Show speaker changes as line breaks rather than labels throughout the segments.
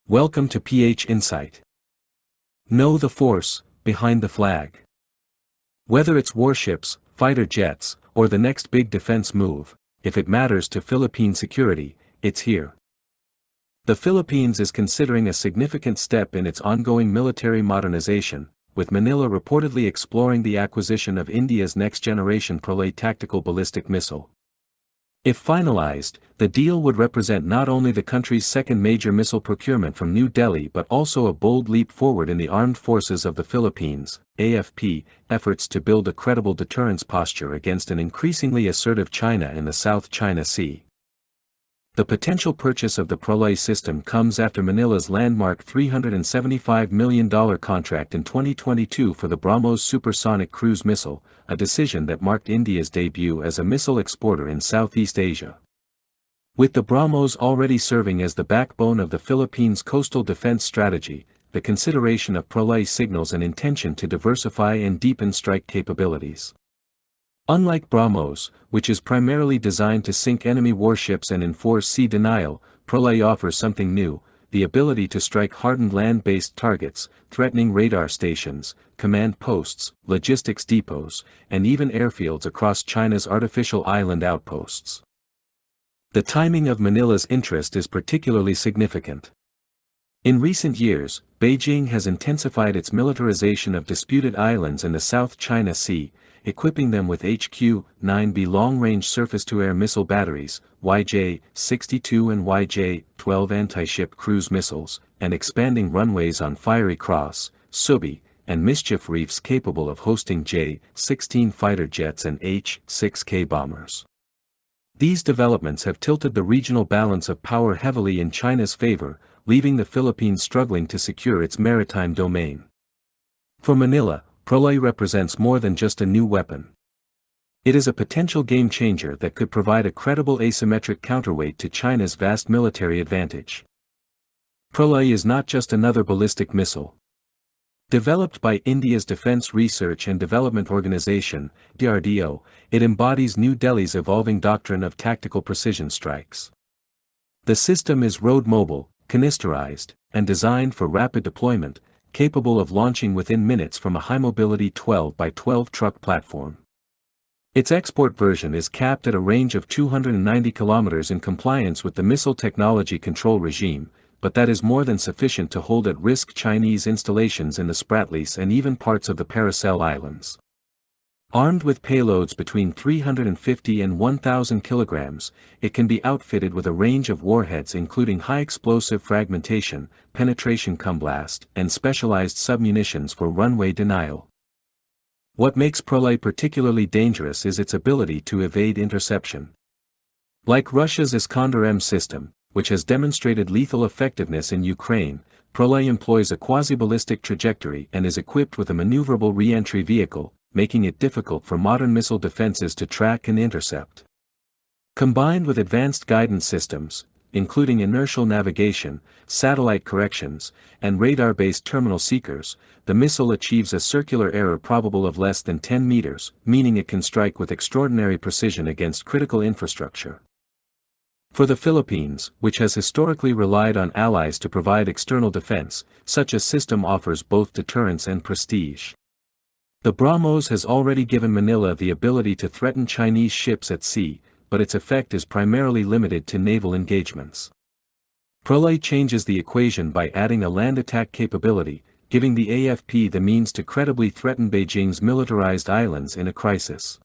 Welcome to PH Insight. Know the force behind the flag. Whether it's warships, fighter jets, or the next big defense move, if it matters to Philippine security, it's here. The Philippines is considering a significant step in its ongoing military modernization, with Manila reportedly exploring the acquisition of India's next-generation Pralay tactical ballistic missile. If finalized, the deal would represent not only the country's second major missile procurement from New Delhi but also a bold leap forward in the Armed Forces of the Philippines, AFP, efforts to build a credible deterrence posture against an increasingly assertive China in the South China Sea. The potential purchase of the Pralay system comes after Manila's landmark $375 million contract in 2022 for the BrahMos supersonic cruise missile, a decision that marked India's debut as a missile exporter in Southeast Asia. With the BrahMos already serving as the backbone of the Philippines' coastal defense strategy, the consideration of Pralay signals an intention to diversify and deepen strike capabilities. Unlike BrahMos, which is primarily designed to sink enemy warships and enforce sea denial, Pralay offers something new: the ability to strike hardened land-based targets, threatening radar stations, command posts, logistics depots, and even airfields across China's artificial island outposts. The timing of Manila's interest is particularly significant. In recent years, Beijing has intensified its militarization of disputed islands in the South China Sea, equipping them with HQ-9B long-range surface-to-air missile batteries, YJ-62 and YJ-12 anti-ship cruise missiles, and expanding runways on Fiery Cross, Subi, and Mischief reefs capable of hosting J-16 fighter jets and H-6K bombers. These developments have tilted the regional balance of power heavily in China's favor, leaving the Philippines struggling to secure its maritime domain. For Manila, Pralay represents more than just a new weapon. It is a potential game-changer that could provide a credible asymmetric counterweight to China's vast military advantage. Pralay is not just another ballistic missile. Developed by India's Defence Research and Development Organization, DRDO, it embodies New Delhi's evolving doctrine of tactical precision strikes. The system is road-mobile, canisterized, and designed for rapid deployment, capable of launching within minutes from a high-mobility 12x12 truck platform. Its export version is capped at a range of 290 kilometers in compliance with the Missile Technology Control Regime, but that is more than sufficient to hold at risk Chinese installations in the Spratlys and even parts of the Paracel Islands. Armed with payloads between 350 and 1,000 kilograms, it can be outfitted with a range of warheads including high-explosive fragmentation, penetration cumblast, and specialized submunitions for runway denial. What makes Pralay particularly dangerous is its ability to evade interception. Like Russia's Iskander-M system, which has demonstrated lethal effectiveness in Ukraine, Pralay employs a quasi-ballistic trajectory and is equipped with a maneuverable re-entry vehicle, making it difficult for modern missile defenses to track and intercept. Combined with advanced guidance systems, including inertial navigation, satellite corrections, and radar-based terminal seekers, the missile achieves a circular error probable of less than 10 meters, meaning it can strike with extraordinary precision against critical infrastructure. For the Philippines, which has historically relied on allies to provide external defense, such a system offers both deterrence and prestige. The BrahMos has already given Manila the ability to threaten Chinese ships at sea, but its effect is primarily limited to naval engagements. Pralay changes the equation by adding a land attack capability, giving the AFP the means to credibly threaten Beijing's militarized islands in a crisis.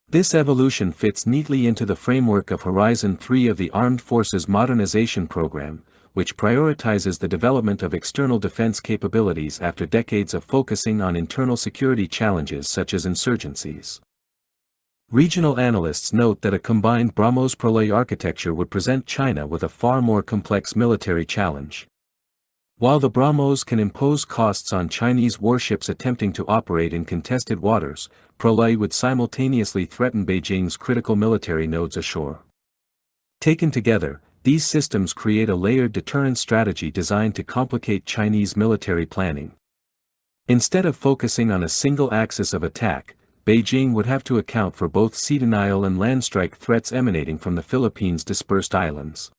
This evolution fits neatly into the framework of Horizon 3 of the Armed Forces Modernization Program, which prioritizes the development of external defense capabilities after decades of focusing on internal security challenges such as insurgencies. Regional analysts note that a combined BrahMos-Pralay architecture would present China with a far more complex military challenge. While the BrahMos can impose costs on Chinese warships attempting to operate in contested waters, Pralay would simultaneously threaten Beijing's critical military nodes ashore. Taken together, these systems create a layered deterrence strategy designed to complicate Chinese military planning. Instead of focusing on a single axis of attack, Beijing would have to account for both sea denial and land strike threats emanating from the Philippines' dispersed islands.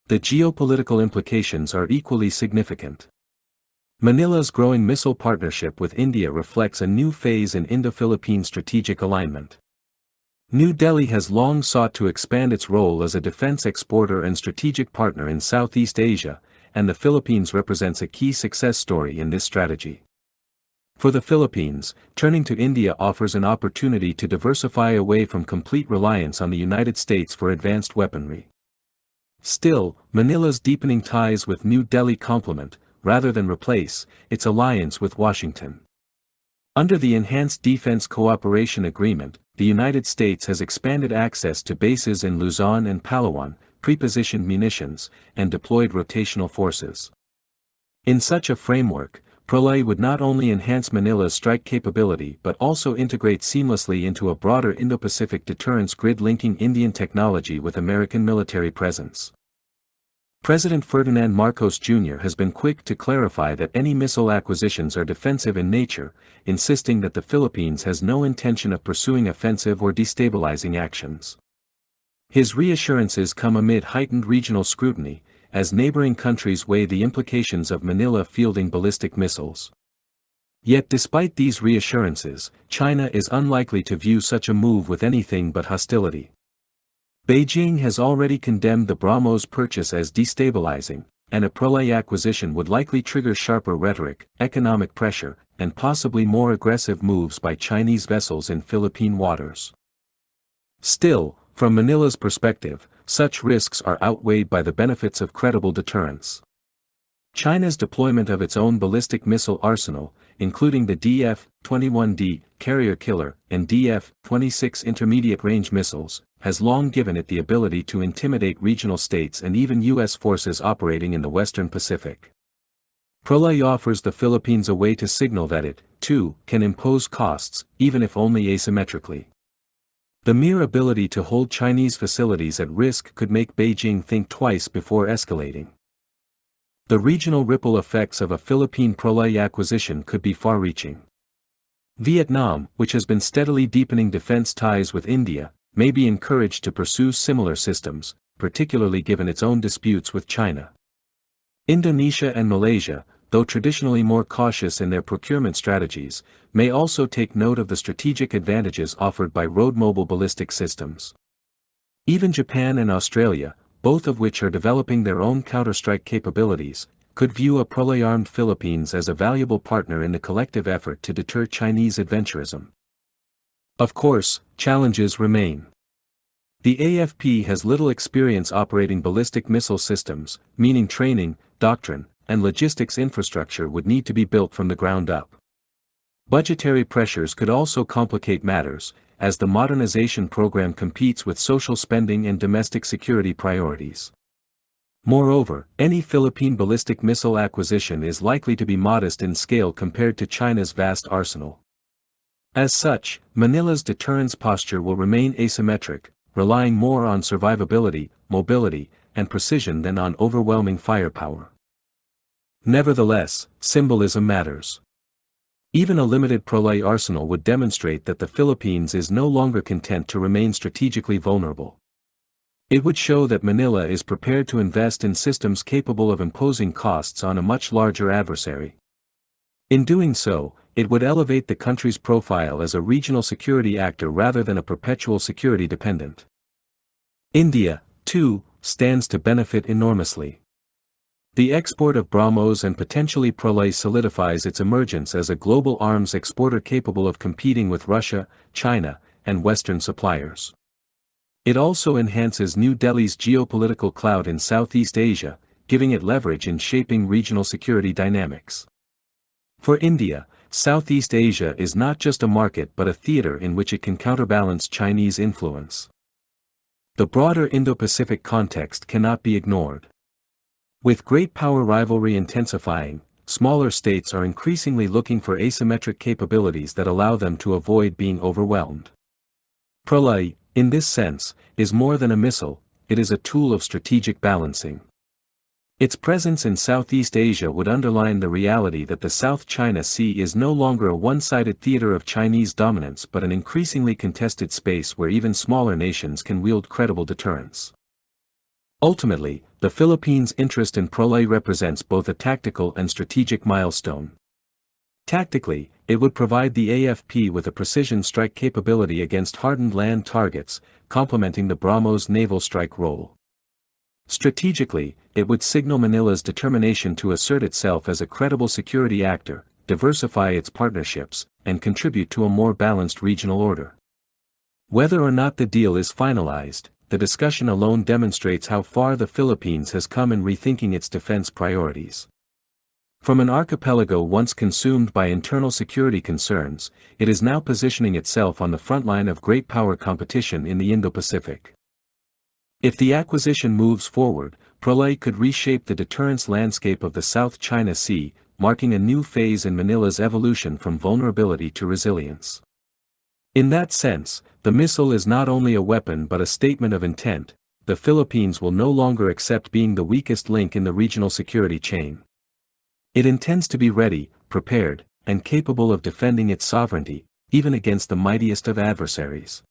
the geopolitical implications are equally significant. Manila's growing missile partnership with India reflects a new phase in Indo-Philippine strategic alignment. New Delhi has long sought to expand its role as a defense exporter and strategic partner in Southeast Asia, and the Philippines represents a key success story in this strategy. For the Philippines, turning to India offers an opportunity to diversify away from complete reliance on the United States for advanced weaponry. Still, Manila's deepening ties with New Delhi complement, rather than replace, its alliance with Washington. Under the Enhanced Defense Cooperation Agreement, the United States has expanded access to bases in Luzon and Palawan, pre-positioned munitions, and deployed rotational forces. In such a framework, Pralay would not only enhance Manila's strike capability but also integrate seamlessly into a broader Indo-Pacific deterrence grid linking Indian technology with American military presence. President Ferdinand Marcos Jr. has been quick to clarify that any missile acquisitions are defensive in nature, insisting that the Philippines has no intention of pursuing offensive or destabilizing actions. His reassurances come amid heightened regional scrutiny, as neighboring countries weigh the implications of Manila fielding ballistic missiles. Yet despite these reassurances, China is unlikely to view such a move with anything but hostility. Beijing has already condemned the BrahMos purchase as destabilizing, and a Pralay acquisition would likely trigger sharper rhetoric, economic pressure, and possibly more aggressive moves by Chinese vessels in Philippine waters. Still, from Manila's perspective, such risks are outweighed by the benefits of credible deterrence. China's deployment of its own ballistic missile arsenal, including the DF-21D carrier killer and DF-26 intermediate-range missiles, has long given it the ability to intimidate regional states and even U.S. forces operating in the Western Pacific. Pralay offers the Philippines a way to signal that it, too, can impose costs, even if only asymmetrically. The mere ability to hold Chinese facilities at risk could make Beijing think twice before escalating. The regional ripple effects of a Philippine Pralay acquisition could be far-reaching. Vietnam, which has been steadily deepening defense ties with India, may be encouraged to pursue similar systems, particularly given its own disputes with China. Indonesia and Malaysia, though traditionally more cautious in their procurement strategies, may also take note of the strategic advantages offered by road-mobile ballistic systems. Even Japan and Australia, both of which are developing their own counter-strike capabilities, could view a Pralay-armed Philippines as a valuable partner in the collective effort to deter Chinese adventurism. Of course, challenges remain. The AFP has little experience operating ballistic missile systems, meaning training, doctrine, and logistics infrastructure would need to be built from the ground up. Budgetary pressures could also complicate matters, as the modernization program competes with social spending and domestic security priorities. Moreover, any Philippine ballistic missile acquisition is likely to be modest in scale compared to China's vast arsenal. As such, Manila's deterrence posture will remain asymmetric, relying more on survivability, mobility, and precision than on overwhelming firepower. Nevertheless, symbolism matters. Even a limited Pralay arsenal would demonstrate that the Philippines is no longer content to remain strategically vulnerable. It would show that Manila is prepared to invest in systems capable of imposing costs on a much larger adversary. In doing so, it would elevate the country's profile as a regional security actor rather than a perpetual security dependent. India, too, stands to benefit enormously. The export of BrahMos and potentially Pralay solidifies its emergence as a global arms exporter capable of competing with Russia, China, and Western suppliers. It also enhances New Delhi's geopolitical clout in Southeast Asia, giving it leverage in shaping regional security dynamics. For India, Southeast Asia is not just a market but a theater in which it can counterbalance Chinese influence. The broader Indo-Pacific context cannot be ignored. With great power rivalry intensifying, smaller states are increasingly looking for asymmetric capabilities that allow them to avoid being overwhelmed. Pralay, in this sense, is more than a missile, it is a tool of strategic balancing. Its presence in Southeast Asia would underline the reality that the South China Sea is no longer a one-sided theater of Chinese dominance but an increasingly contested space where even smaller nations can wield credible deterrence. Ultimately, the Philippines' interest in Pralay represents both a tactical and strategic milestone. Tactically, it would provide the AFP with a precision strike capability against hardened land targets, complementing the BrahMos naval strike role. Strategically, it would signal Manila's determination to assert itself as a credible security actor, diversify its partnerships, and contribute to a more balanced regional order. Whether or not the deal is finalized, the discussion alone demonstrates how far the Philippines has come in rethinking its defense priorities. From an archipelago once consumed by internal security concerns, it is now positioning itself on the front line of great power competition in the Indo-Pacific. If the acquisition moves forward, Pralay could reshape the deterrence landscape of the South China Sea, marking a new phase in Manila's evolution from vulnerability to resilience. In that sense, the missile is not only a weapon but a statement of intent. The Philippines will no longer accept being the weakest link in the regional security chain. It intends to be ready, prepared, and capable of defending its sovereignty, even against the mightiest of adversaries.